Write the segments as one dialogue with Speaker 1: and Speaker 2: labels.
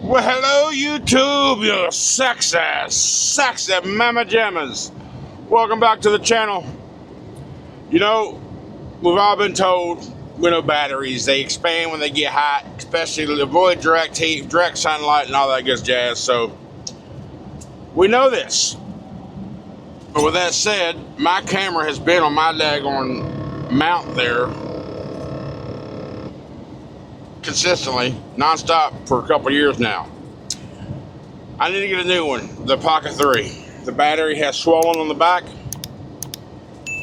Speaker 1: Well, hello, YouTube, you sexy mama jammas. Welcome back to the channel. You know, we've all been told, batteries, they expand when they get hot, especially to avoid direct heat, direct sunlight, and all that good jazz. So, we know this. But with that said, my camera has been on my daggone mount there consistently, non-stop, for a couple years now. I need to get a new one, the Pocket 3. The battery has swollen on the back,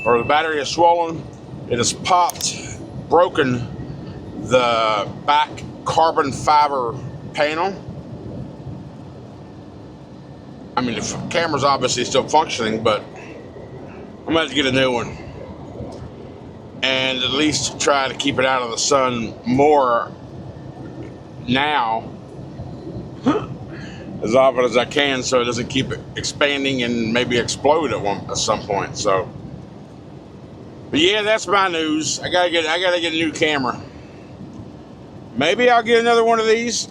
Speaker 1: or the battery is swollen. It has popped, broken the back carbon fiber panel. I mean, the camera's obviously still functioning, but I'm gonna have to get a new one. And at least try to keep it out of the sun more now as often as I can, so it doesn't keep expanding and maybe explode at some point. So, but yeah, that's my news. I gotta get a new camera. Maybe I'll get another one of these.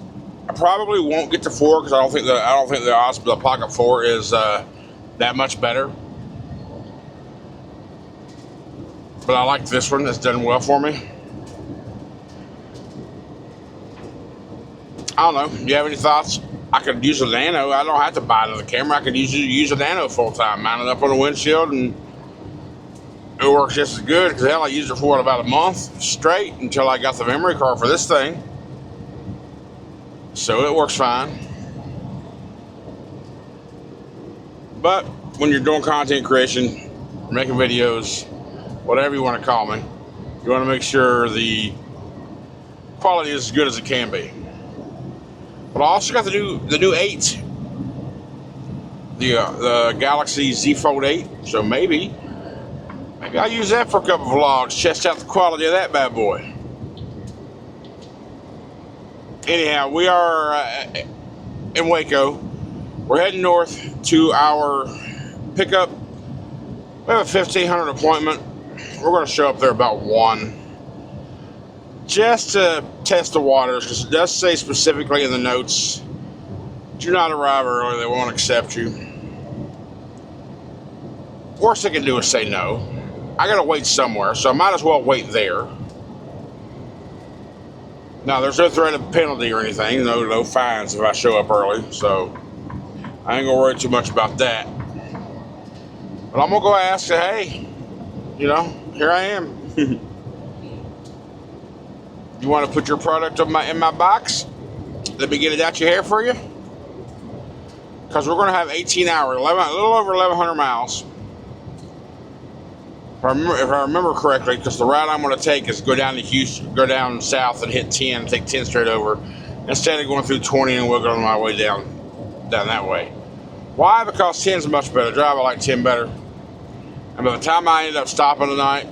Speaker 1: I probably won't get the 4 because I don't think the Pocket 4 is that much better. But I like this one. It's done well for me. I don't know. Do you have any thoughts? I could use a Nano. I don't have to buy another camera. I could use a Nano full time, mount it up on the windshield, and it works just as good. Because hell, I used it for about a month straight until I got the memory card for this thing. So it works fine. But when you're doing content creation, making videos, whatever you want to call me, you want to make sure the quality is as good as it can be. But I also got the new 8, the Galaxy Z Fold 8. So maybe I'll use that for a couple of vlogs, test out the quality of that bad boy. Anyhow, we are in Waco. We're heading north to our pickup. We have a 1500 appointment. We're going to show up there about 1. Just to test the waters, because it does say specifically in the notes, do not arrive early, they won't accept you. Worst they can do is say no. I gotta wait somewhere, so I might as well wait there. Now, there's no threat of penalty or anything, no fines if I show up early, so I ain't gonna worry too much about that. But I'm gonna go ask, hey, here I am. You want to put your product in my box? Let me get it out your hair for you. Because we're going to have 18 hours, a little over 1,100 miles. If I remember correctly, because the route I'm going to take is go down to Houston, go down south and hit 10, take 10 straight over, instead of going through 20 and we'll go on my way down that way. Why? Because 10 is much better. Drive I like 10 better. And by the time I end up stopping tonight,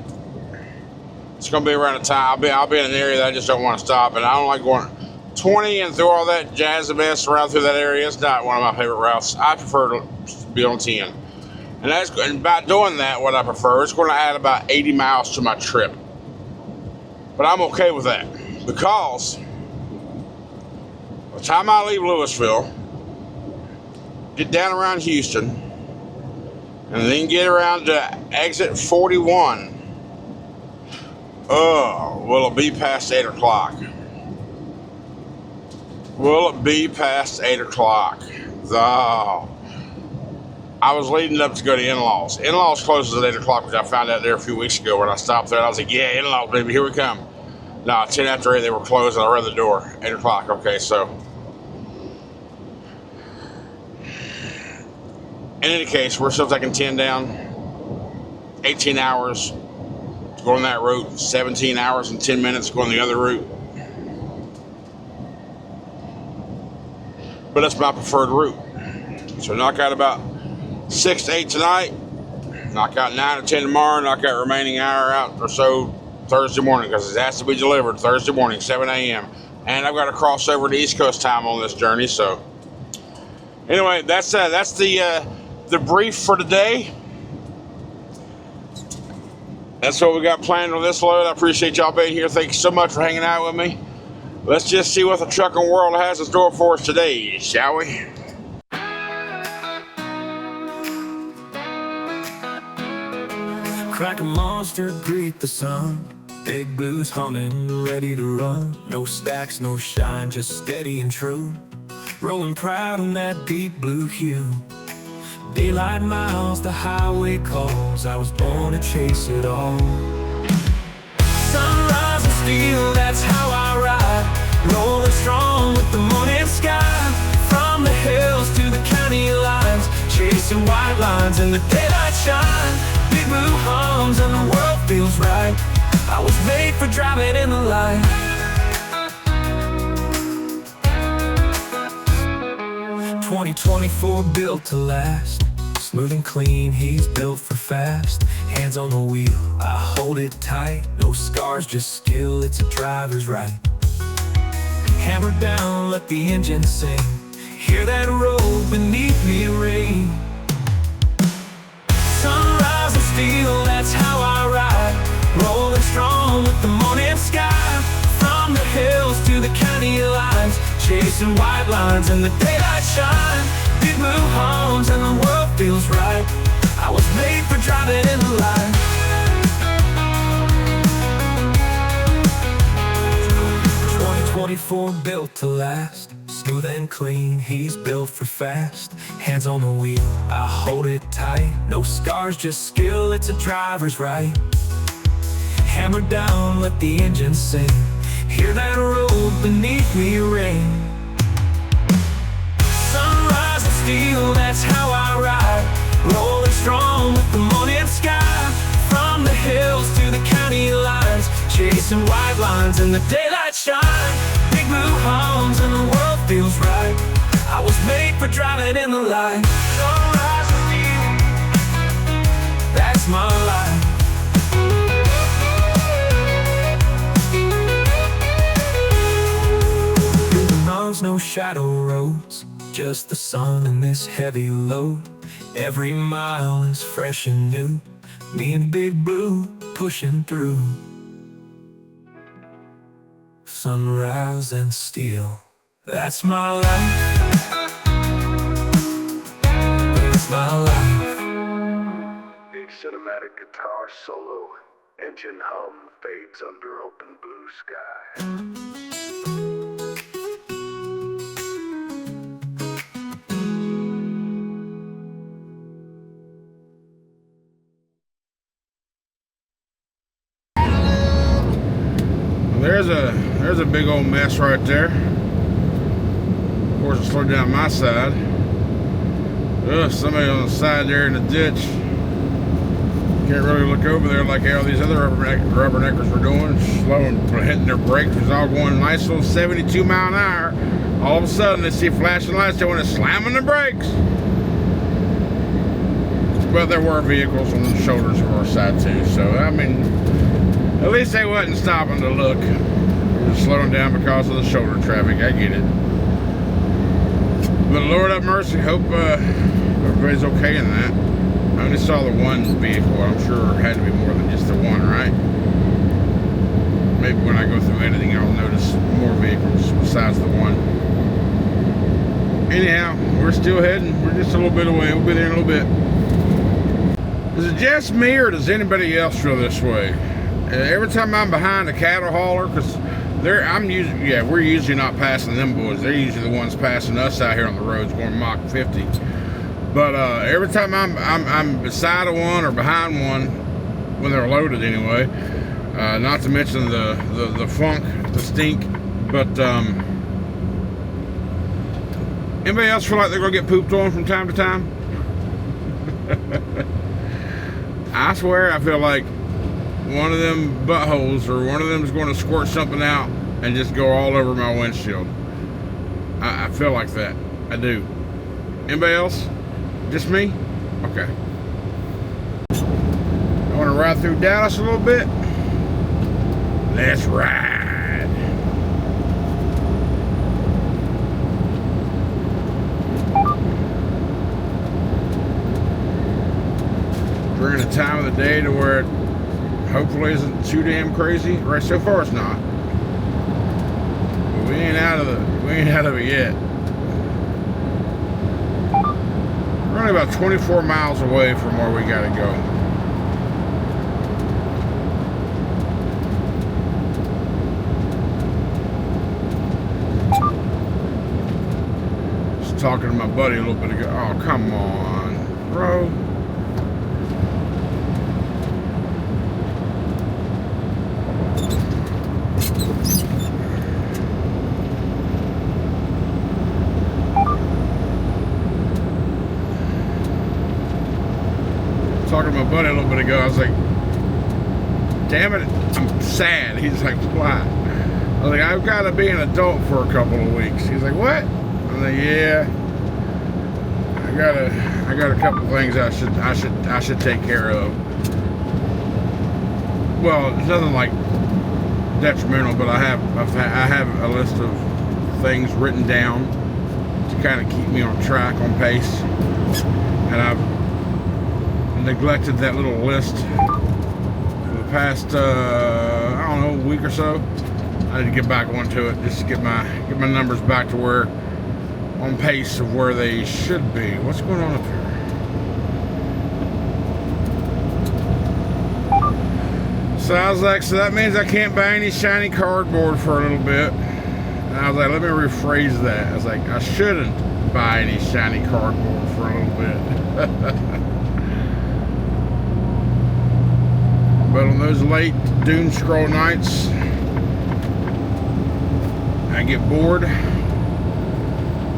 Speaker 1: it's going to be around the time. I'll be in an area that I just don't want to stop, and I don't like going 20 and through all that jazz and mess around through that area. It's not one of my favorite routes. I prefer to be on 10. And by doing that, what I prefer, it's going to add about 80 miles to my trip. But I'm okay with that, because by the time I leave Louisville, get down around Houston, and then get around to exit 41, will it be past 8 o'clock? Will it be past 8 o'clock? I was leading up to go to in-laws. In-laws closes at 8 o'clock, which I found out there a few weeks ago when I stopped there. I was like, yeah, in-laws, baby, here we come. No, 10 after 8, they were closed, and I read the door. 8 o'clock, okay, so. In any case, we're still taking 10 down. 18 hours. Going that route, 17 hours and 10 minutes going the other route. But that's my preferred route. So knock out about 6 to 8 tonight, knock out 9 or 10 tomorrow, knock out remaining hour out or so Thursday morning, because it has to be delivered Thursday morning, 7 a.m. And I've got to cross over to East Coast time on this journey. So anyway, that's the brief for today. That's what we got planned on this load. I appreciate y'all being here. Thank you so much for hanging out with me. Let's just see what the trucking world has in store for us today, shall we?
Speaker 2: Crack a monster, greet the sun. Big blues humming, ready to run. No stacks, no shine, just steady and true. Rolling proud in that deep blue hue. Daylight miles, the highway calls. I was born to chase it all. Sunrise and steel, that's how I ride. Rolling strong with the morning sky. From the hills to the county lines, chasing white lines in the daylight shine. Big blue hums and the world feels right. I was made for driving in the light. "2024 built to last. Smooth and clean, he's built for fast. Hands on the wheel, I hold it tight. No scars, just skill, it's a driver's right. Hammer down, let the engine sing. Hear that roll beneath me ring. Sunrise and steel, that's how I ride. Rolling strong with the morning sky. From the hills to the county lines, chasing white lines in the daylight shine. Big blue homes and the world feels right. I was made for driving in the light. 2024 built to last. Smooth and clean, he's built for fast. Hands on the wheel, I hold it tight. No scars, just skill, it's a driver's right. Hammer down, let the engine sing. Hear that roll beneath me ring. Sunrise and steel, that's how I ride. Rolling strong with the morning sky. From the hills to the county lines, chasing white lines in the daylight shine. Big blue homes and the world feels right. I was made for driving in the light. Sunrise and steel, that's my life. No shadow roads, just the sun and this heavy load. Every mile is fresh and new. Me and Big Blue pushing through. Sunrise and steel, that's my life. That's my life.
Speaker 3: Big cinematic guitar solo. Engine hum fades under open blue sky.
Speaker 1: There's a big old mess right there. Of course, it slowed down my side. Ugh, somebody on the side there in the ditch. Can't really look over there like how these other rubberneckers were doing, slow and hitting their brakes. It was all going nice little 72 mile an hour. All of a sudden, they see flashing lights. They want to slam on the brakes. But there were vehicles on the shoulders of our side too. So I mean, at least they wasn't stopping to look. They were slowing down because of the shoulder traffic. I get it. But Lord have mercy. Hope everybody's okay in that. I only saw the one vehicle. I'm sure it had to be more than just the one, right? Maybe when I go through editing, I'll notice more vehicles besides the one. Anyhow, we're still heading. We're just a little bit away. We'll be there in a little bit. Is it just me, or does anybody else feel this way? Every time I'm behind a cattle hauler, because we're usually not passing them boys. They're usually the ones passing us out here on the roads going Mach 50. But every time I'm beside one or behind one, when they're loaded anyway, not to mention the funk, the stink. But anybody else feel like they're gonna get pooped on from time to time? I swear, I feel like one of them buttholes or one of them is going to squirt something out and just go all over my windshield. I feel like that. I do. Anybody else? Just me? Okay. I want to ride through Dallas a little bit. Let's ride. During the time of the day to where it hopefully isn't too damn crazy. Right, so far it's not. we ain't out of it yet. We're only about 24 miles away from where we gotta go. Just talking to my buddy a little bit ago. Oh, come on, bro. Talking to my buddy a little bit ago, I was like, damn it, I'm sad. He's like, why? I was like, I've got to be an adult for a couple of weeks. He's like, what? I was like, yeah, I got a couple of things I should take care of. Well, it's nothing like detrimental, but I have a list of things written down to kind of keep me on track, on pace, and I've neglected that little list for the past I don't know, week or so. I need to get back onto it just to get my numbers back to where on pace of where they should be. What's going on up here? So I was like, so that means I can't buy any shiny cardboard for a little bit. And I was like, let me rephrase that. I was like, I shouldn't buy any shiny cardboard for a little bit. But on those late doom scroll nights, I get bored.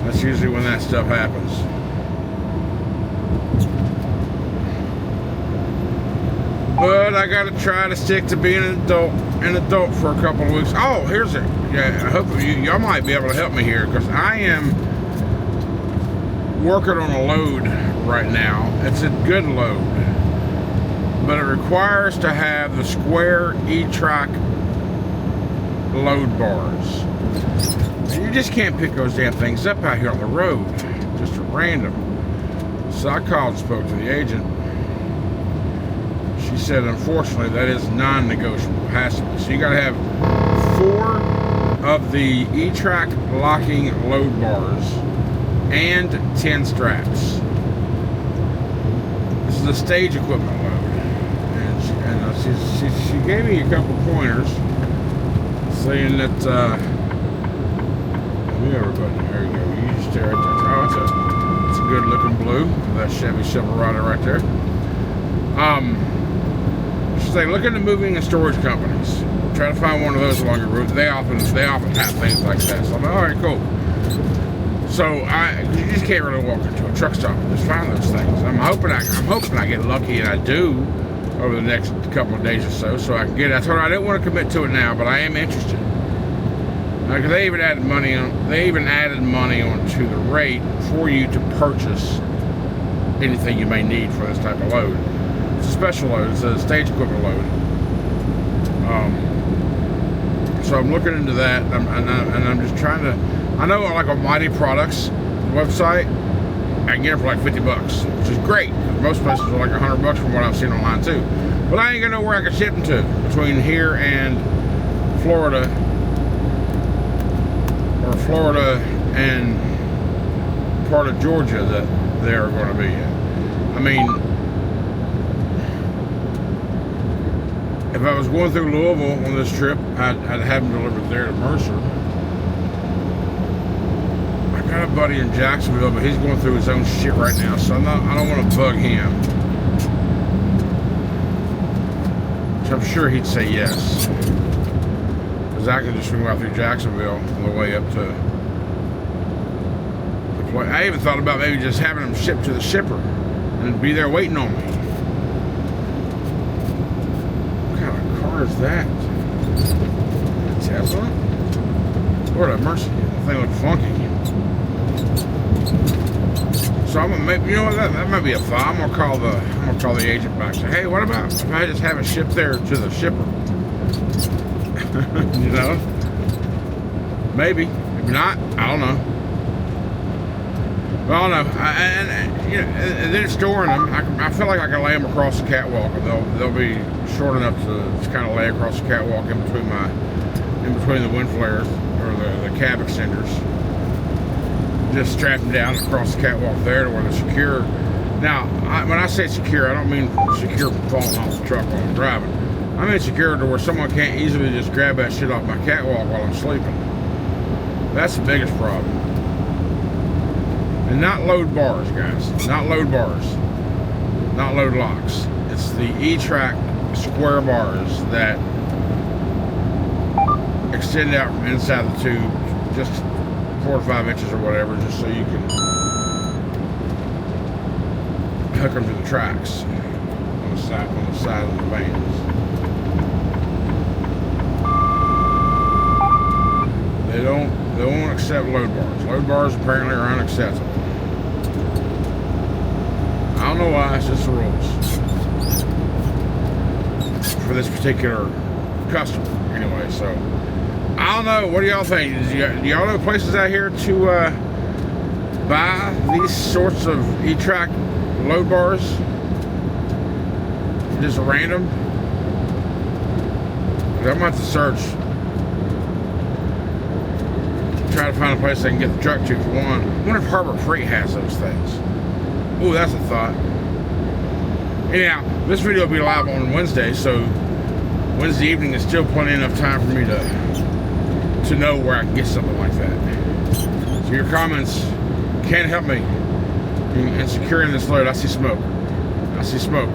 Speaker 1: That's usually when that stuff happens. But I gotta try to stick to being an adult for a couple of weeks. Oh, here's it. Yeah, I hope y'all might be able to help me here, because I am working on a load right now. It's a good load, but it requires to have the square E-track load bars. And you just can't pick those damn things up out here on the road, just at random. So I called and spoke to the agent. She said, unfortunately, that is non-negotiable. Has to be. So you got to have 4 of the E-track locking load bars and 10 straps. This is a stage equipment load. She gave me a couple pointers saying that everybody, there you go, you just stare at that. Oh, it's a good looking blue, that Chevy Silverado right there. She's like, look into moving and storage companies, try to find one of those along your route. They often have things like that. So I'm like, all right, cool. So you just can't really walk into a truck stop and just find those things. I'm hoping I get lucky, and I do over the next couple of days or so I can get it. I told her I didn't want to commit to it now, but I am interested. Because they even added money onto the rate for you to purchase anything you may need for this type of load. It's a special load. It's a stage equipment load. So I'm looking into that, and I'm just trying to. I know, like on Mighty Products website, I can get it for like $50, which is great. Most places are like $100 from what I've seen online too. But I ain't gonna know where I can ship them to between here and Florida, or Florida and part of Georgia that they're going to be in. I mean, if I was going through Louisville on this trip, I'd have them delivered there to Mercer. I got a buddy in Jacksonville, but he's going through his own shit right now, so I don't want to bug him. So I'm sure he'd say yes, because I can just swing right through Jacksonville on the way up to the place. I even thought about maybe just having them shipped to the shipper and be there waiting on me. What kind of car is that? A Tesla? Lord have mercy, that thing looks funky. So I'm gonna maybe, you know what, that might be a thought. I'm gonna call the agent back and say, hey, what about if I just have it shipped there to the shipper? You know? Maybe. Maybe not. I don't know. Well, I don't know. And then storing them, I feel like I can lay them across the catwalk, and they'll be short enough to just kind of lay across the catwalk in between the wind flares, or or the cab extenders. Just strap them down across the catwalk there to where they're secure. Now, when I say secure, I don't mean secure from falling off the truck while I'm driving. I mean secure to where someone can't easily just grab that shit off my catwalk while I'm sleeping. That's the biggest problem. And not load bars, guys. Not load bars. Not load locks. It's the E-Track square bars that extend out from inside the tube just 4 to 5 inches or whatever, just so you can hook them to the tracks on the side of the vans. They won't accept load bars. Load bars apparently are unacceptable. I don't know why, it's just the rules for this particular customer. Anyway, so I don't know. What do y'all think? Do y'all know places out here to buy these sorts of E-Track load bars? Just random? I'm gonna have to search. Try to find a place I can get the truck to for one. I wonder if Harbor Freight has those things. Ooh, that's a thought. Anyhow, this video will be live on Wednesday, so Wednesday evening is still plenty enough time for me to know where I can get something like that. So your comments can help me in securing this load. I see smoke. I see smoke.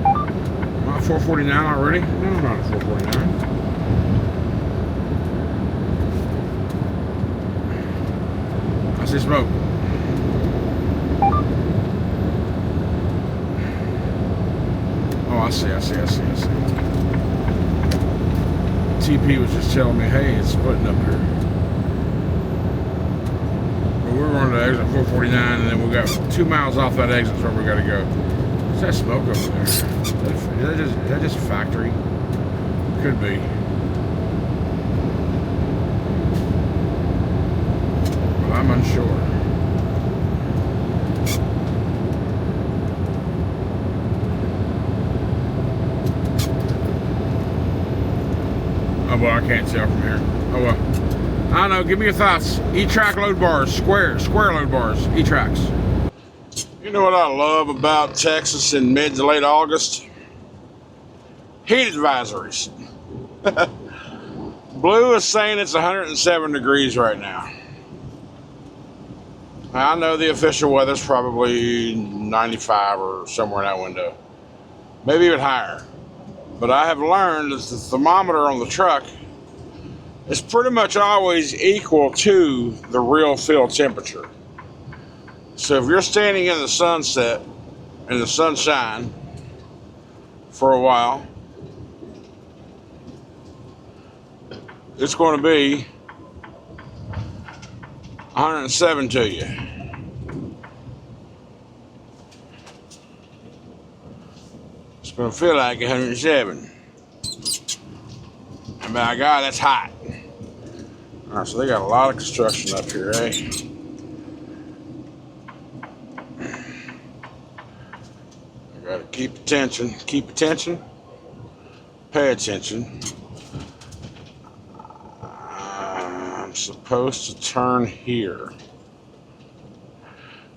Speaker 1: Am I at 449 already? No, I'm not at 449. I see smoke. Oh, I see. TP was just telling me, hey, it's splitting up here. But we're on the exit 449, and then we got 2 miles off that exit is where we got to go. What's that smoke over there? Is that just a factory? Could be. Well, I'm unsure. Oh, well, I can't tell from here. Oh, well. I don't know. Give me your thoughts. E-Track load bars. Square load bars. E-Tracks. You know what I love about Texas in mid to late August? Heat advisories. Blue is saying it's 107 degrees right now. I know the official weather's probably 95 or somewhere in that window. Maybe even higher. But I have learned that the thermometer on the truck is pretty much always equal to the real field temperature. So if you're standing in the sunset, in the sunshine, for a while, it's going to be 107 to you. It's going to feel like 107. And by God, that's hot. All right, so they got a lot of construction up here, eh? I gotta keep attention, pay attention. I'm supposed to turn here,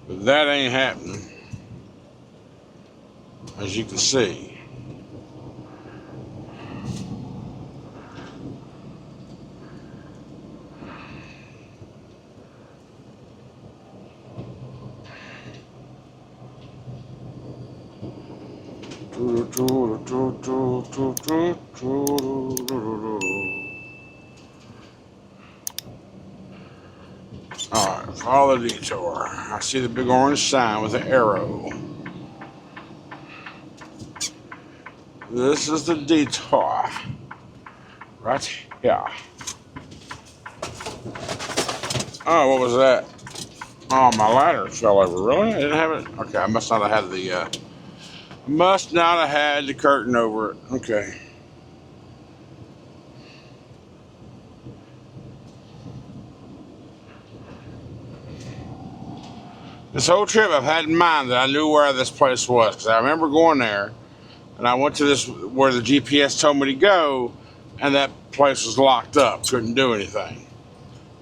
Speaker 1: but that ain't happening, as you can see. Alright, follow the detour. I see the big orange sign with an arrow. This is the detour. Right here. Oh, what was that? Oh, my ladder fell over. Really? I didn't have it? Okay, I must not have had the curtain over it. Okay. This whole trip I've had in mind that I knew where this place was, because I remember going there And I went to this where the GPS told me to go, and that place was locked up. Couldn't do anything.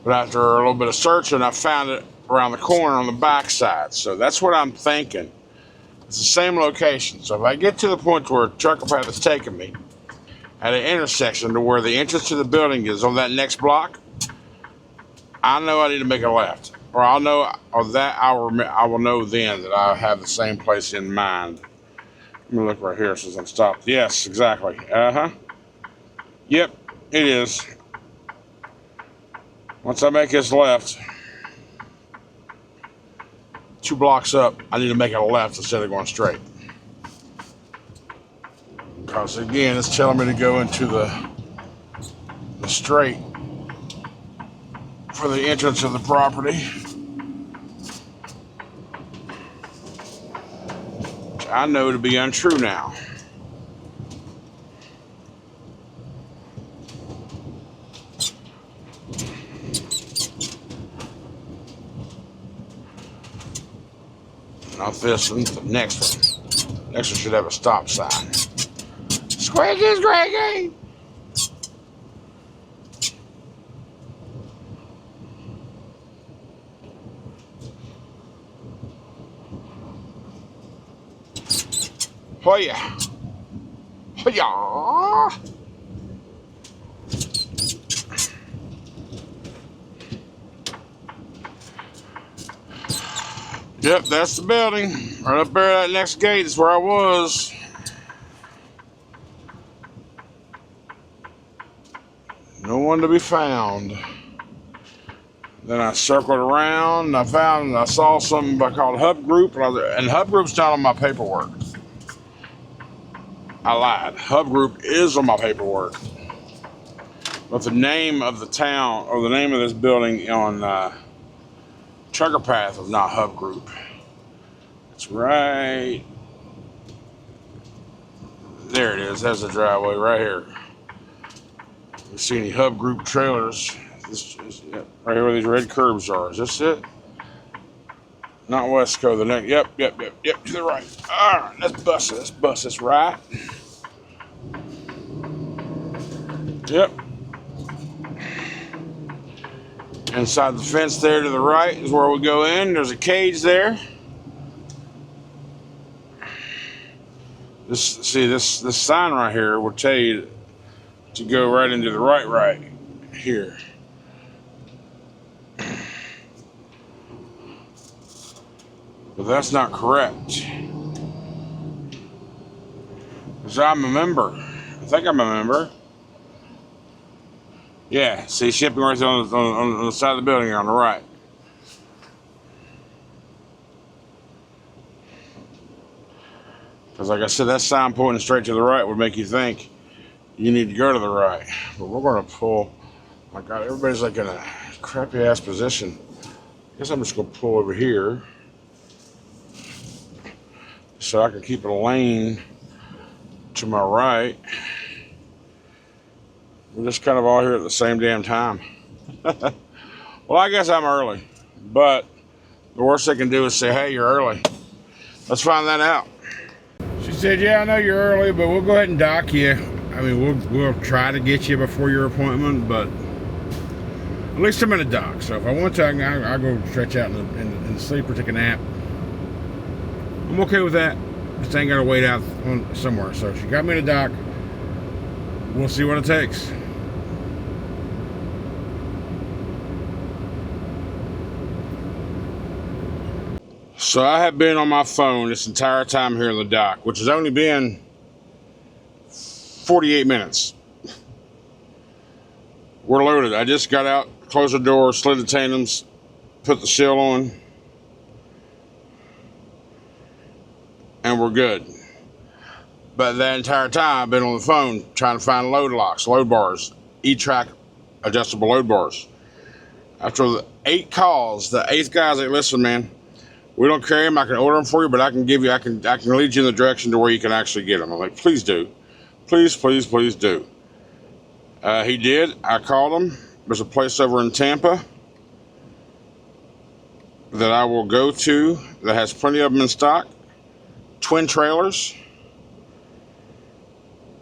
Speaker 1: But after a little bit of searching, I found it around the corner on the back side. So that's what I'm thinking. It's the same location. So if I get to the point where trucker path is taking me at an intersection to where the entrance to the building is on that next block, I know I need to make a left. Or I'll know, or that I will know then that I have the same place in mind. Let me look right here since I'm stopped. Yes, exactly. Yep, it is. Once I make this left, 2 blocks up, I need to make a left instead of going straight. Because again, it's telling me to go into the straight for the entrance of the property. Which I know to be untrue now. Not this one, the next one. Next one should have a stop sign. Squeaky, squeaky! Hoya! Hoya! Yep, that's the building. Right up there, that next gate is where I was. No one to be found. Then I circled around and I saw something called Hub Group, and Hub Group's not on my paperwork. I lied. Hub Group is on my paperwork. But the name of the town, or the name of this building on Trucker Path is not Hub Group. It's right there. It is. That's the driveway right here. You see any Hub Group trailers? This is right here where these red curbs are. Is this it? Not Westco. The next. Yep. To the right. All right. Let's bust it. Let's bust this right. Yep. Inside the fence there to the right is where we go in. There's a cage there. This sign right here will tell you to go right into the right here. But that's not correct. Because I'm a member. I think I'm a member. Yeah, see shipping right there on the side of the building here on the right. Because like I said, that sign pointing straight to the right would make you think you need to go to the right. But we're going to pull. Oh my God, everybody's like in a crappy ass position. I guess I'm just going to pull over here so I can keep a lane to my right. We're just kind of all here at the same damn time. Well, I guess I'm early, but the worst they can do is say, hey, you're early. Let's find that out. She said, yeah, I know you're early, but we'll go ahead and dock you. I mean, we'll try to get you before your appointment, but at least I'm in a dock. So if I want to, I'll go stretch out in the sleeper, take a nap. I'm okay with that. Just ain't got to wait out somewhere. So she got me in a dock. We'll see what it takes. So I have been on my phone this entire time here in the dock, which has only been 48 minutes. We're loaded. I just got out, closed the door, slid the tandems, put the seal on, and we're good. But that entire time I've been on the phone trying to find load locks, load bars, E-track adjustable load bars. After the 8 calls, the 8th guy's like, listen, man, we don't carry them. I can order them for you, but I can lead you in the direction to where you can actually get them. I'm like, please do. Please do. He did. I called him. There's a place over in Tampa that I will go to that has plenty of them in stock. Twin trailers.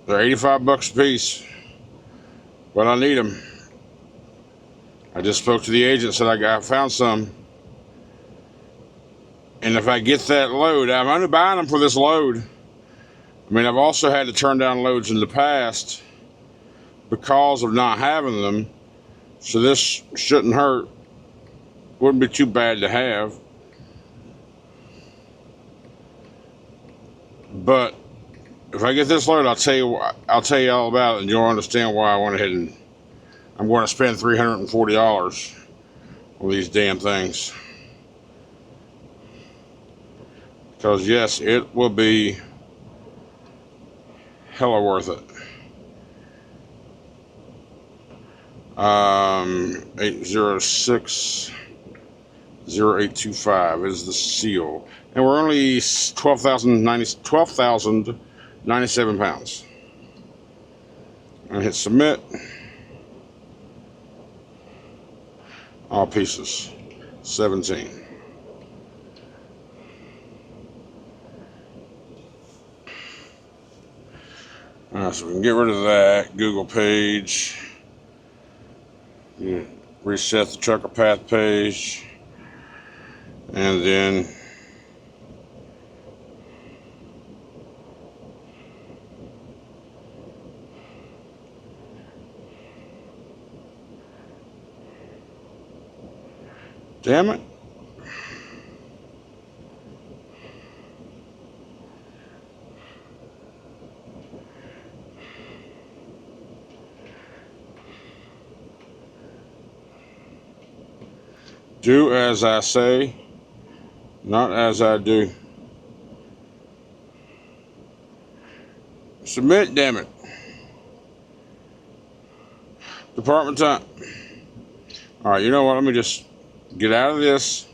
Speaker 1: They're 85 bucks a piece, but I need them. I just spoke to the agent, said I found some. And if I get that load, I'm only buying them for this load. I mean, I've also had to turn down loads in the past because of not having them. So this shouldn't hurt. Wouldn't be too bad to have. But if I get this load, I'll tell you all about it, and you'll understand why I went ahead and I'm going to spend $340 on these damn things. Because yes, it will be hella worth it. 806-0825 is the seal. And we're only 12,097 pounds. And hit submit. All pieces. 17. Alright, so we can get rid of that Google page. Reset the trucker path page. And then damn it. Do as I say, not as I do. Submit, damn it. Department time. All right, you know what? Let me just get out of this.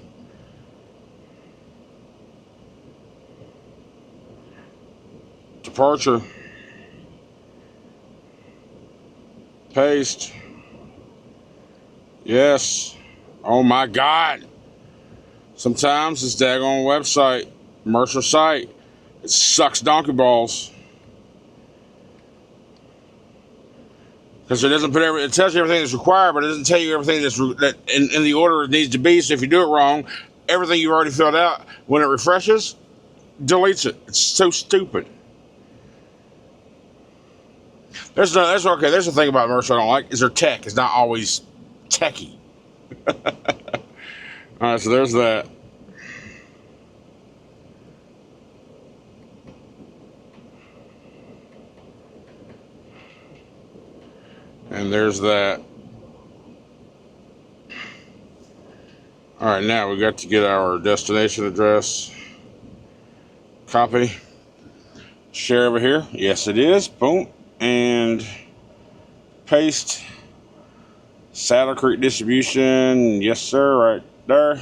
Speaker 1: Departure. Paste. Yes. Oh my God. Sometimes this daggone website, Mercer site, it sucks donkey balls. Because it doesn't put it tells you everything that's required, but it doesn't tell you everything that in the order it needs to be. So if you do it wrong, everything you've already filled out, when it refreshes, deletes it. It's so stupid. There's the thing about Mercer I don't like, is their tech is not always techy. Alright, so there's that. And there's that. Alright, now we got to get our destination address. Copy. Share over here. Yes, it is. Boom. And paste. Saddle Creek Distribution. Yes, sir. Right there.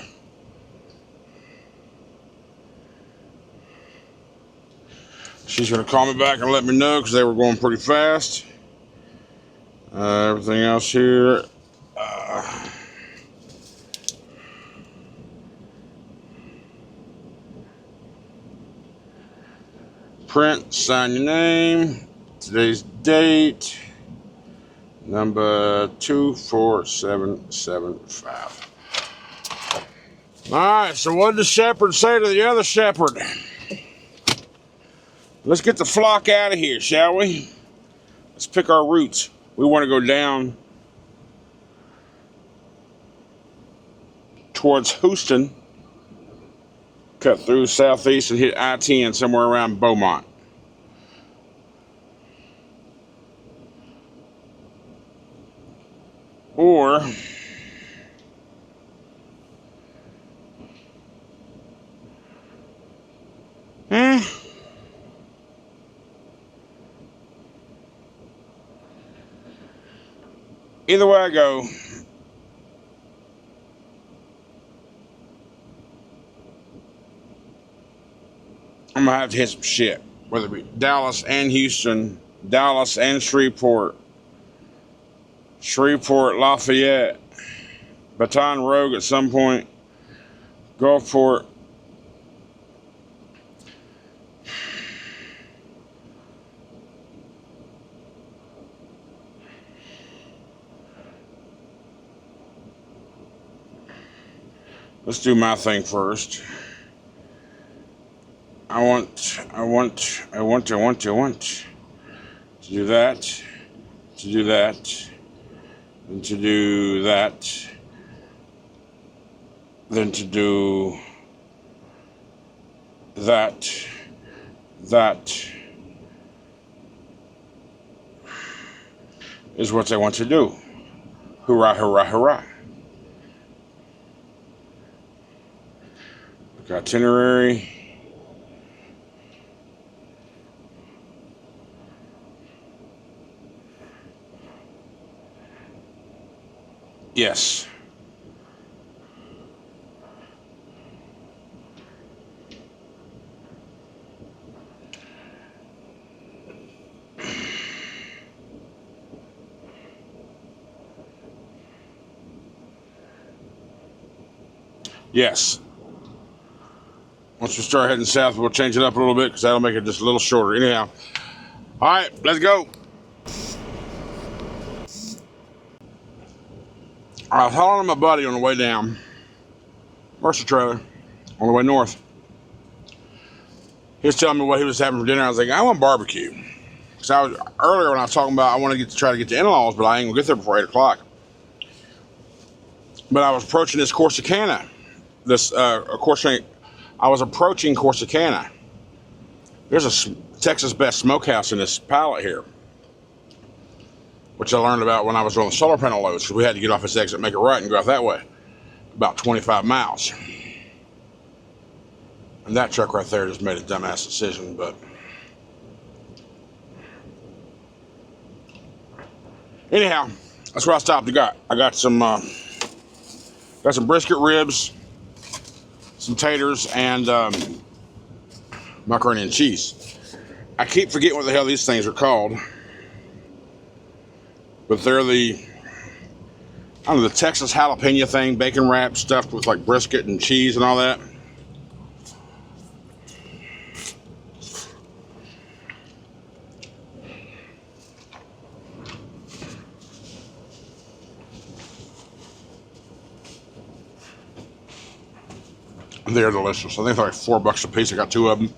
Speaker 1: She's going to call me back and let me know because they were going pretty fast. Everything else here. Print, sign your name, today's date, number 24775. All right, so what did the shepherd say to the other shepherd? Let's get the flock out of here, shall we? Let's pick our routes. We want to go down towards Houston, cut through southeast and hit I-10 somewhere around Beaumont. Or either way I go, I'm gonna have to hit some shit, whether it be Dallas and Houston, Dallas and Shreveport, Lafayette, Baton Rouge at some point, Gulfport, Let's do my thing first. I want to do that, to do that, then to do that, then to do that, that is what I want to do. Hurrah, hurrah, hurrah. Itinerary. Yes. Yes. Once we start heading south, we'll change it up a little bit because that'll make it just a little shorter. Anyhow, all right, let's go. I was hauling my buddy on the way down, Mercer trailer, on the way north. He was telling me what he was having for dinner. I was like, I want barbecue. Because earlier when I was talking about I want to try to get to in-laws, but I ain't gonna get there before 8 o'clock. But I was approaching this Corsicana. I was approaching Corsicana. There's a Texas Best Smokehouse in this pallet here, which I learned about when I was on the solar panel loads, because we had to get off this exit, make a right, and go out that way, about 25 miles. And that truck right there just made a dumbass decision, but anyhow, that's what I stopped and got. I got some brisket ribs, some taters, and macaroni and cheese. I keep forgetting what the hell these things are called, but they're the Texas jalapeno thing, bacon wrap stuffed with like brisket and cheese and all that. They're delicious. I think they're like $4 a piece. I got 2 of them.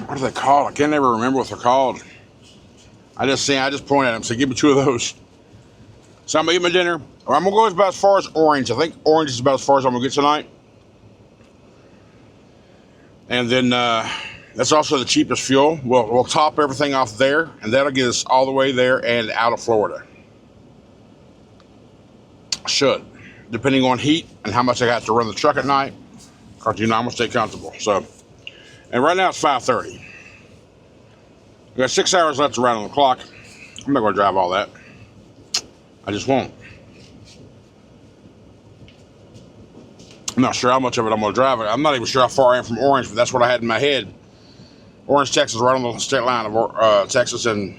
Speaker 1: What are they called? I can't ever remember what they're called. I just point at them and say, give me 2 of those. So I'm gonna eat my dinner. Or I'm gonna go about as far as Orange. I think Orange is about as far as I'm gonna get tonight. And then that's also the cheapest fuel. We'll top everything off there, and that'll get us all the way there and out of Florida. Should. Depending on heat and how much I got to run the truck at night, because I'm gonna stay comfortable. So, and right now it's 5:30. We got 6 hours left to ride on the clock. I'm not gonna drive all that. I just won't. I'm not sure how much of it I'm gonna drive. I'm not even sure how far I am from Orange, but that's what I had in my head. Orange, Texas, right on the state line of Texas and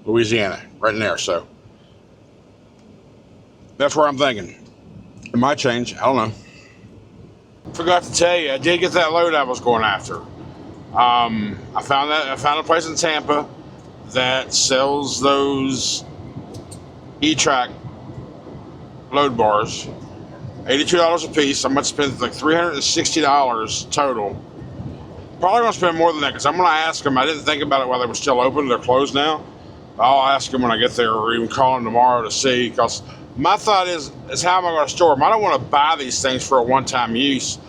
Speaker 1: Louisiana, right in there. So that's where I'm thinking. It might change. I don't know. Forgot to tell you, I did get that load I was going after. I found a place in Tampa that sells those E-Track load bars. $82 a piece. I'm going to spend like $360 total. Probably going to spend more than that because I'm going to ask them. I didn't think about it while they were still open. They're closed now. I'll ask them when I get there, or even call them tomorrow to see, because my thought is how am I going to store them? I don't want to buy these things for a one-time use.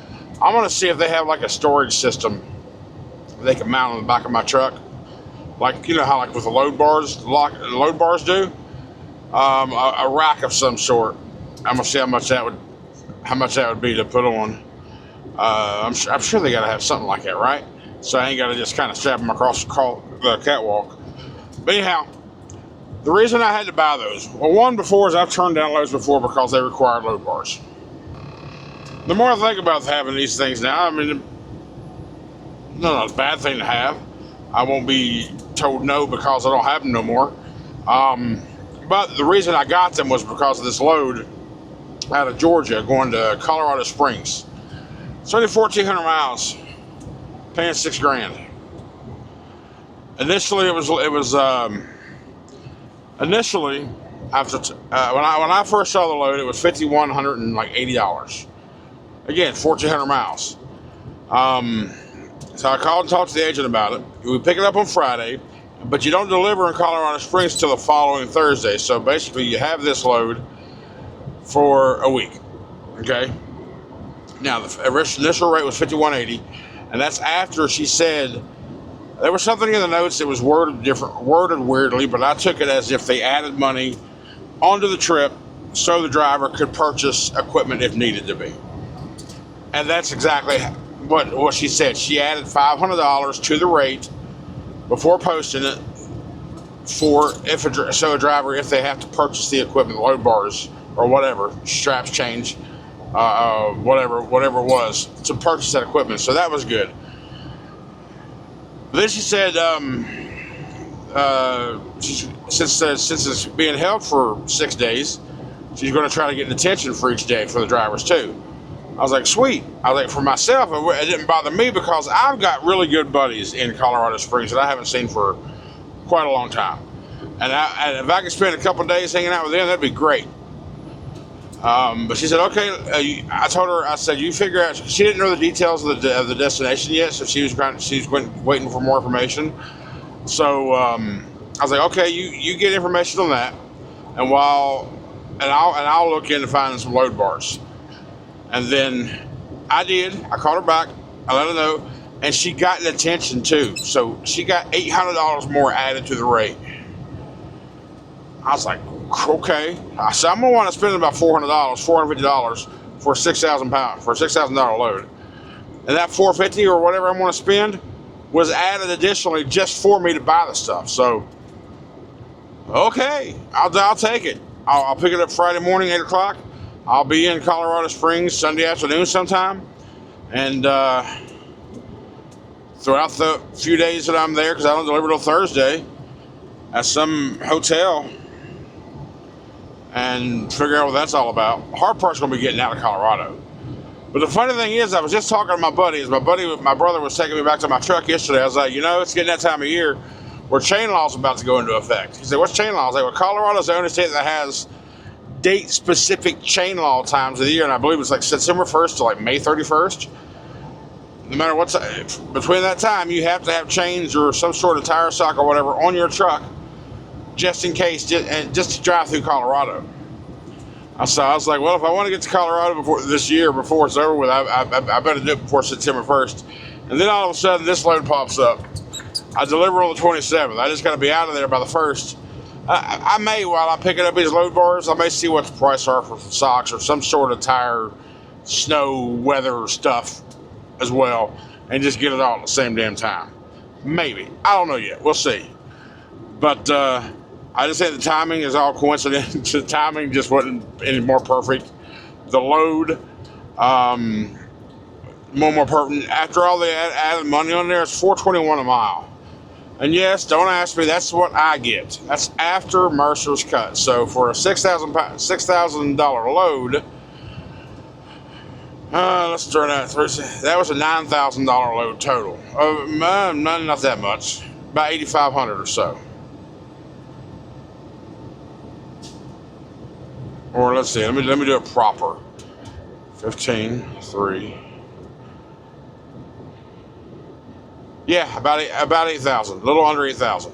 Speaker 1: I want to see if they have like a storage system they can mount on the back of my truck, like, you know how like with the load bars do, a rack of some sort. I'm gonna see how much that would be to put on. I'm sure they gotta have something like that, right? So I ain't gotta just kind of strap them across the catwalk. But anyhow, the reason I had to buy those, well, one before is I've turned down loads before because they required load bars. The more I think about having these things now, I mean, not a bad thing to have. I won't be told no because I don't have them no more. But the reason I got them was because of this load out of Georgia going to Colorado Springs. It's only 1,400 miles, paying $6,000. Initially, When I first saw the load, it was $5,180. Again, 1,400 miles. So I called and talked to the agent about it. We pick it up on Friday, but you don't deliver in Colorado Springs till the following Thursday. So basically, you have this load for a week. Okay. Now the initial rate was $5,180, and that's after she said there was something in the notes that was worded weirdly, but I took it as if they added money onto the trip so the driver could purchase equipment if needed to be. And that's exactly what she said. She added $500 to the rate before posting it so a driver, if they have to purchase the equipment, load bars or whatever, straps change, whatever it was, to purchase that equipment. So that was good. Then she said, since it's being held for 6 days, she's going to try to get detention for each day for the drivers too. I was like, sweet. I was like, for myself, it didn't bother me because I've got really good buddies in Colorado Springs that I haven't seen for quite a long time. And if I could spend a couple of days hanging out with them, that'd be great. But she said, okay. I told her, I said, you figure out. She didn't know the details of the destination yet, so she was waiting for more information. So I was like, okay, you get information on that, and I'll look into finding some load bars. And then I did. I called her back. I let her know, and she got an attention too. So she got $800 more added to the rate. I was like, okay. I said, I'm gonna want to spend about $450 for a 6,000 pound for a $6,000 load, and that $450 or whatever I'm gonna spend was added additionally just for me to buy the stuff. So, okay, I'll take it. I'll pick it up Friday morning, 8 o'clock. I'll be in Colorado Springs Sunday afternoon sometime, and throughout the few days that I'm there, because I don't deliver till Thursday, at some hotel, and figure out what that's all about. Hard part's gonna be getting out of Colorado. But the funny thing is, I was just talking to my buddies. My brother was taking me back to my truck yesterday. I was like, it's getting that time of year where chain law's about to go into effect. He said, what's chain law? I was like, well, Colorado's the only state that has date-specific chain law times of the year, and I believe it's like September 1st to like May 31st. No matter what's between that time, you have to have chains or some sort of tire sock or whatever on your truck, just in case, just to drive through Colorado. So I was like, well, if I want to get to Colorado before it's over with, I better do it before September 1st. And then all of a sudden, this load pops up. I deliver on the 27th. I just got to be out of there by the 1st. I may, while I'm picking up these load bars, I may see what the price are for some socks or some sort of tire, snow, weather stuff as well, and just get it all at the same damn time. Maybe. I don't know yet. We'll see. But I just said the timing is all coincidence. The timing just wasn't any more perfect. The load, more perfect. After all the added money on there, it's $4.21 a mile. And yes, don't ask me. That's what I get. That's after Mercer's cut. So for a $6,000 load, let's turn that. That was a $9,000 load total. Not that much. About $8,500 or so. Or let's see. Let me do it proper. 15, 3. Yeah, about 8,000. A little under 8,000.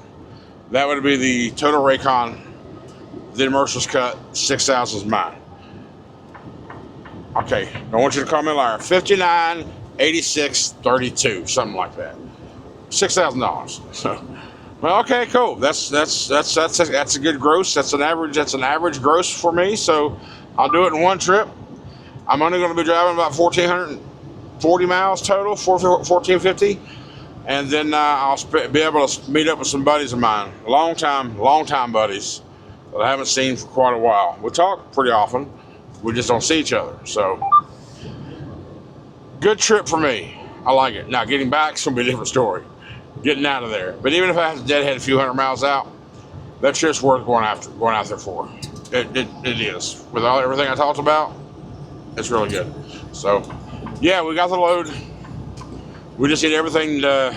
Speaker 1: That would be the total Raycon. Then Mercer's cut. 6,000 is mine. Okay, I want you to call me a liar. 59, 86, 32, something like that. $6,000. So, well, okay, cool. That's a good gross. That's an average gross for me. So I'll do it in one trip. I'm only going to be driving about 1,440 miles total, 1,450, and then I'll be able to meet up with some buddies of mine, long time buddies that I haven't seen for quite a while. We talk pretty often. We just don't see each other. So, good trip for me. I like it. Now, getting back is going to be a different story. Getting out of there. But even if I have to deadhead a few hundred miles out, that trip's worth going out there for. It is. With everything I talked about, it's really good. So, yeah, we got the load. We just need everything to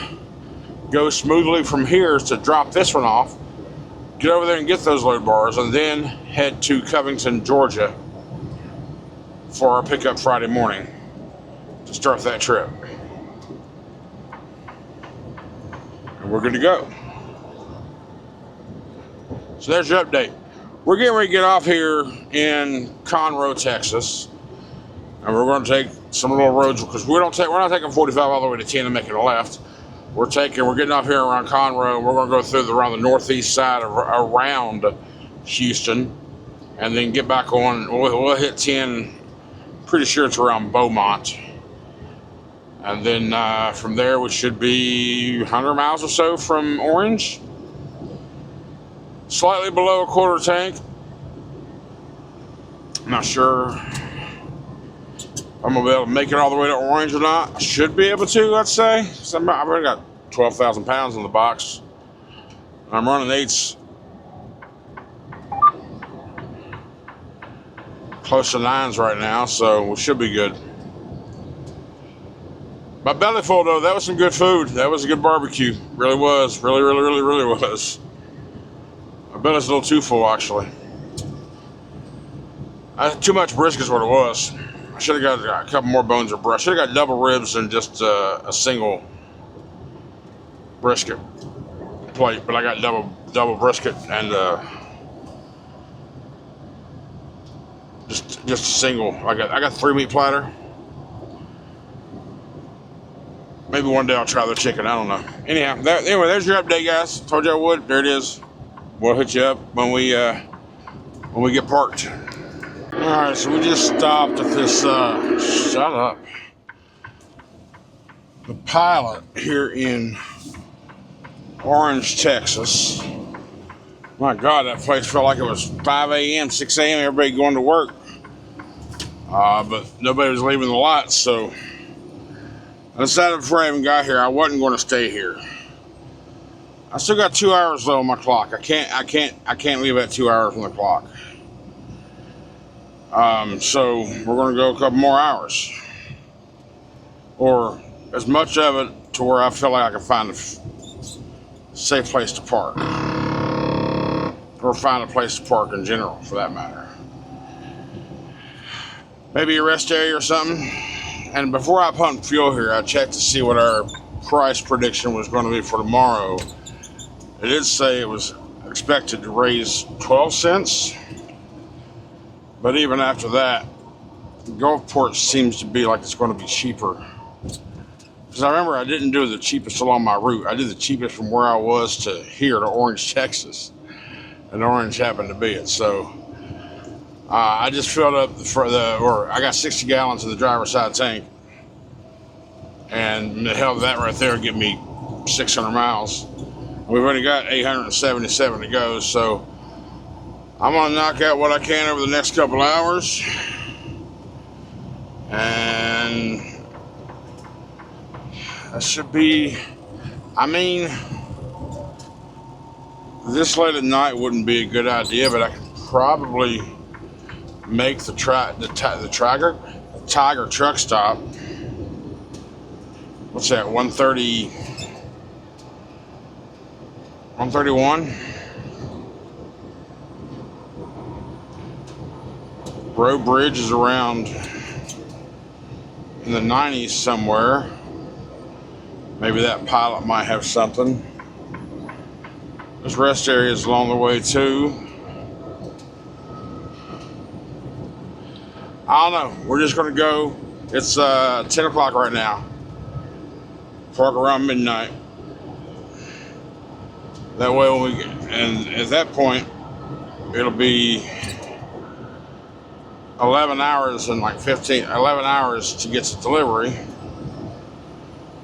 Speaker 1: go smoothly from here to drop this one off. get over there and get those load bars, and then head to Covington, Georgia for our pickup Friday morning to start that trip. And we're good to go. So there's your update. We're getting ready to get off here in Conroe, Texas, and we're going to take some little roads because we're not taking 45 all the way to 10 and making a left. We're getting off here around Conroe, and we're going to go around the northeast side around Houston, and then get back on. We'll hit 10. Pretty sure it's around Beaumont, and then from there we should be 100 miles or so from Orange. Slightly below a quarter tank. I'm not sure if I'm gonna be able to make it all the way to Orange or not. I should be able to, I'd say. I've already got 12,000 pounds in the box. I'm running 8s, close to 9s right now, so we should be good. My belly full though. That was some good food. That was a good barbecue. Really was. Really was. I bet it's a little too full, actually. Too much brisket is what it was. I should have got a couple more bones of brisket. I should have got double ribs than just a single brisket plate, but I got double brisket and just a single. I got 3 meat platter. Maybe one day I'll try the chicken. I don't know. Anyhow, anyway, there's your update, guys. Told you I would. There it is. We'll hit you up when we get parked. All right, so we just stopped at this. Shut up. The Pilot here in Orange, Texas. My God, that place felt like it was 5 a.m., 6 a.m. Everybody going to work, but nobody was leaving the lot. So I decided before I even got here, I wasn't going to stay here. I still got 2 hours though on my clock. I can't leave at 2 hours on the clock. So we're gonna go a couple more hours, or as much of it to where I feel like I can find a safe place to park, or find a place to park in general, for that matter. Maybe a rest area or something. And before I pump fuel here, I checked to see what our price prediction was going to be for tomorrow. It did say it was expected to raise 12 cents, but even after that, Gulfport seems to be like it's going to be cheaper. Because I remember I didn't do the cheapest along my route. I did the cheapest from where I was to here to Orange, Texas, and Orange happened to be it. So I just filled up I got 60 gallons in the driver's side tank, and the hell of that right there give me 600 miles. We've only got 877 to go, so I'm gonna knock out what I can over the next couple hours, and that should be, I mean, this late at night wouldn't be a good idea, but I could probably make the Tiger truck stop. What's that, 131? Road Bridge is around in the 90s somewhere. Maybe that Pilot might have something. There's rest areas along the way too. I don't know. We're just gonna go. It's 10 o'clock right now. Park around midnight. That way when we get, and at that point, it'll be 11 hours and like 11 hours to get to delivery.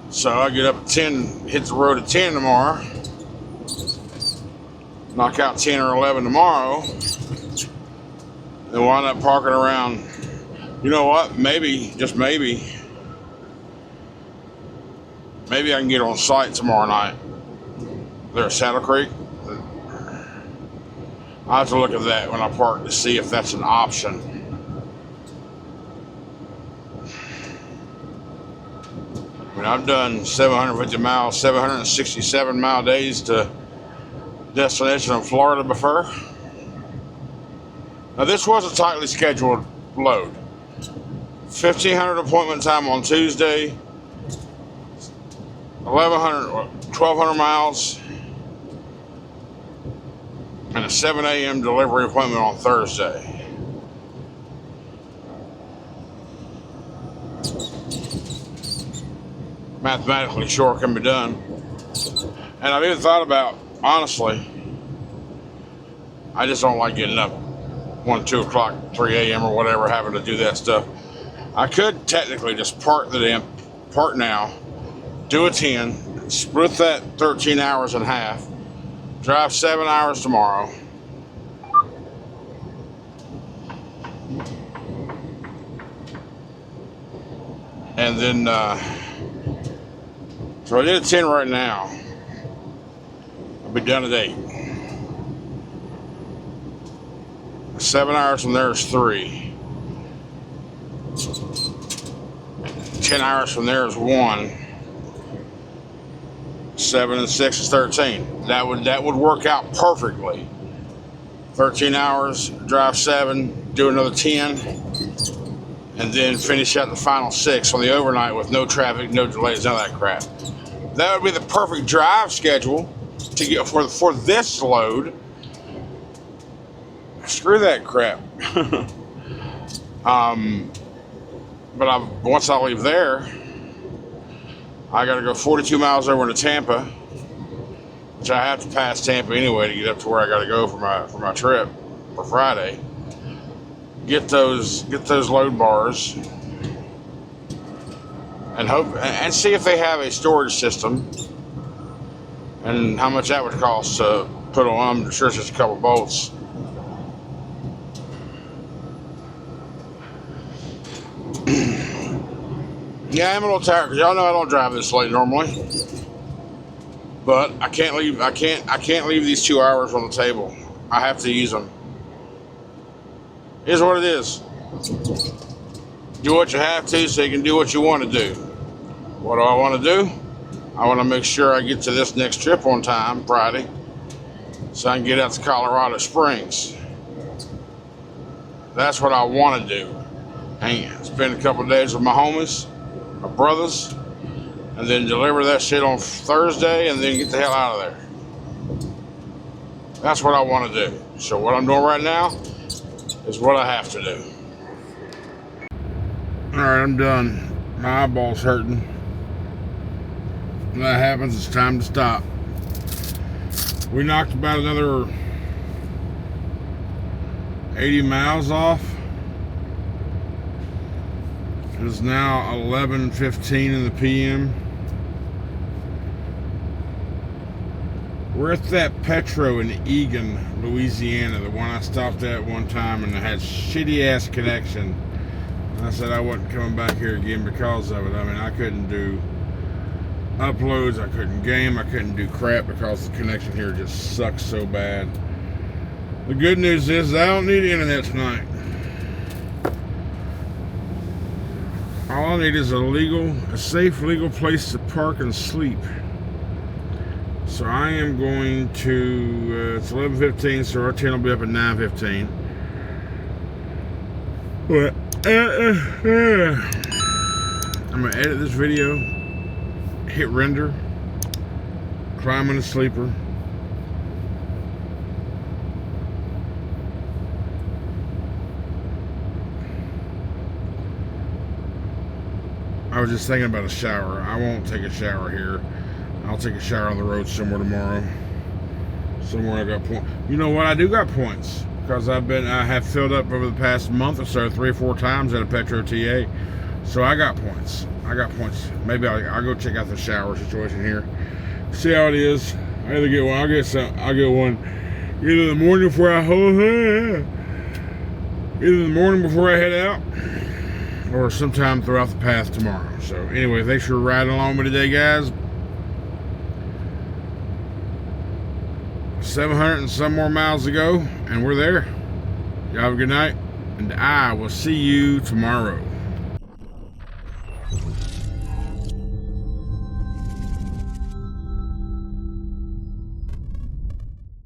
Speaker 1: So I get up at 10, hit the road at 10 tomorrow, knock out 10 or 11 tomorrow, then wind up parking around, you know what, maybe, just maybe I can get on site tomorrow night. There at Saddle Creek. I'll have to look at that when I park to see if that's an option. I mean, I've done 750 miles, 767 mile days to destination in Florida before. Now this was a tightly scheduled load. 1,500 appointment time on Tuesday, 1,200 miles, and a 7 a.m. delivery appointment on Thursday. Mathematically sure can be done. And I've even thought about, honestly, I just don't like getting up 1, 2 o'clock, 3 a.m. or whatever, having to do that stuff. I could technically just park now, do a 10, split that 13 hours in half, drive 7 hours tomorrow, and then, so I did a 10 right now. I'll be done at 8. 7 hours from there is 3. 10 hours from there is 1. 7 and 6 is 13. That would work out perfectly. 13 hours, drive 7, do another 10, and then finish out the final 6 on the overnight with no traffic, no delays, none of that crap. That would be the perfect drive schedule to get for this load. Screw that crap. But once I leave there, I got to go 42 miles over to Tampa, which I have to pass Tampa anyway to get up to where I got to go for my trip for Friday. Get those load bars, and hope and see if they have a storage system and how much that would cost to put on. I'm sure it's just a couple bolts. Yeah, I'm a little tired because y'all know I don't drive this late normally, but I can't leave these 2 hours on the table. I have to use them. Here's what it is. Do what you have to so you can do what you want to do. What do I want to do? I want to make sure I get to this next trip on time, Friday, so I can get out to Colorado Springs. That's what I want to do. And spend a couple of days with my homies, my brothers, and then deliver that shit on Thursday and then get the hell out of there. That's what I want to do. So what I'm doing right now is what I have to do. Alright, I'm done. My eyeball's hurting. When that happens, it's time to stop. We knocked about another 80 miles off. It is now 11:15 in the p.m. We're at that Petro in Egan, Louisiana, the one I stopped at one time and I had shitty ass connection. And I said I wasn't coming back here again because of it. I mean, I couldn't do uploads, I couldn't game, I couldn't do crap because the connection here just sucks so bad. The good news is I don't need internet tonight. All I need is a safe, legal place to park and sleep. So I am going to, it's 11:15, so our 10 will be up at 9:15. But, I'm going to edit this video, hit render, climb in a sleeper. I was just thinking about a shower. I won't take a shower here. I'll take a shower on the road somewhere tomorrow. Somewhere I got points. You know what? I do got points because I have filled up over the past month or so 3 or 4 times at a Petro TA. So I got points. Maybe I'll go check out the shower situation here. See how it is. I either get one. I'll get one either the morning before I head out, or sometime throughout the path tomorrow. So anyway, thanks for riding along with me today, guys. 700 and some more miles to go, and we're there. Y'all have a good night, and I will see you tomorrow.